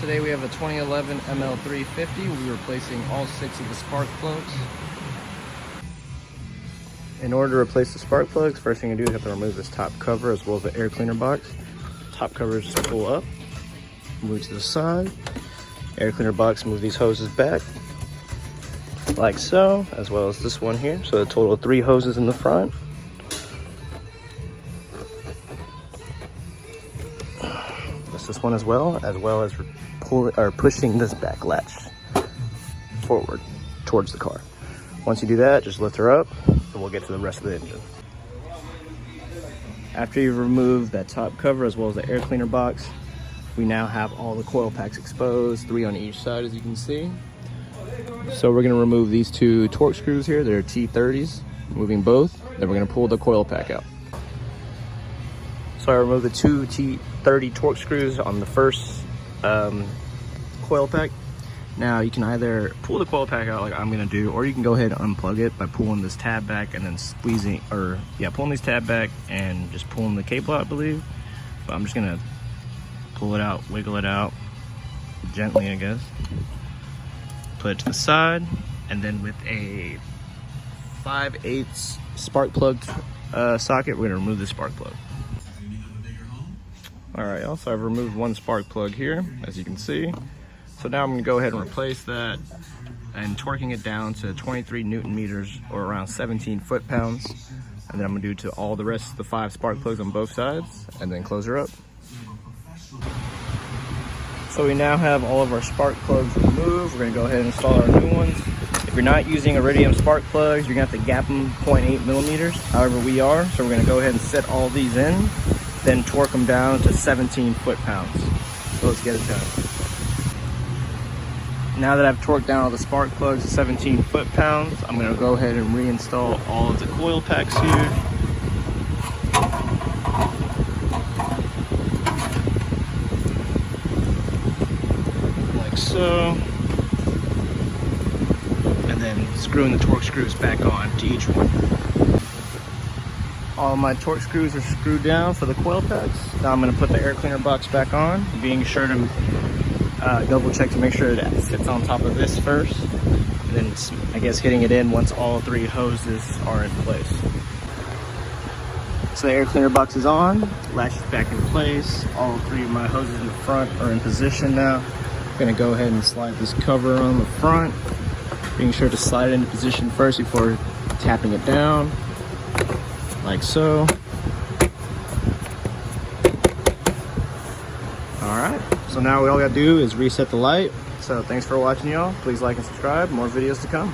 Today we have a 2011 ML350. We'll be replacing all 6 of the spark plugs. In order to replace the spark plugs, first thing you do is you have to remove this top cover as well as the air cleaner box. Top cover just pull up, move to the side. Air cleaner box, move these hoses back like so, as well as this one here. So a total of 3 hoses in the front. This one as well as pushing this back latch forward towards the car. Once you do that, just lift her up and we'll get to the rest of the engine. After you've removed that top cover as well as the air cleaner box, we now have all the coil packs exposed, 3 on each side as you can see. So we're going to remove these 2 torque screws here. They're T30s, moving both. Then we're going to pull the coil pack out. So I removed the 2 T30 torque screws on the first coil pack. Now you can either pull the coil pack out like I'm gonna do, or you can go ahead and unplug it by pulling this tab back and then pulling this tab back and just pulling the cable out, I believe. But I'm just gonna pull it out, wiggle it out gently, I guess. Put it to the side, and then with a 5/8 spark plug socket, we're gonna remove the spark plug. Alright, also I've removed 1 spark plug here, as you can see. So now I'm going to go ahead and replace that and torquing it down to 23 Newton meters or around 17 foot-pounds. And then I'm going to do to all the rest of the 5 spark plugs on both sides and then close her up. So we now have all of our spark plugs removed. We're going to go ahead and install our new ones. If you're not using Iridium spark plugs, you're going to have to gap them 0.8 millimeters. However, we are. So we're going to go ahead and set all these in, then torque them down to 17 foot-pounds. So let's get it done. Now that I've torqued down all the spark plugs to 17 foot-pounds, I'm going to go ahead and reinstall all of the coil packs here. Like so. And then screwing the torque screws back on to each one. All my torque screws are screwed down for the coil packs. Now I'm going to put the air cleaner box back on, being sure to double check to make sure that it sits on top of this first. And then I guess hitting it in once all 3 hoses are in place. So the air cleaner box is on, latch is back in place. All 3 of my hoses in the front are in position now. I'm going to go ahead and slide this cover on the front, being sure to slide it into position first before tapping it down. Like so. Alright, so now all we gotta do is reset the light. So thanks for watching, y'all. Please like and subscribe. More videos to come.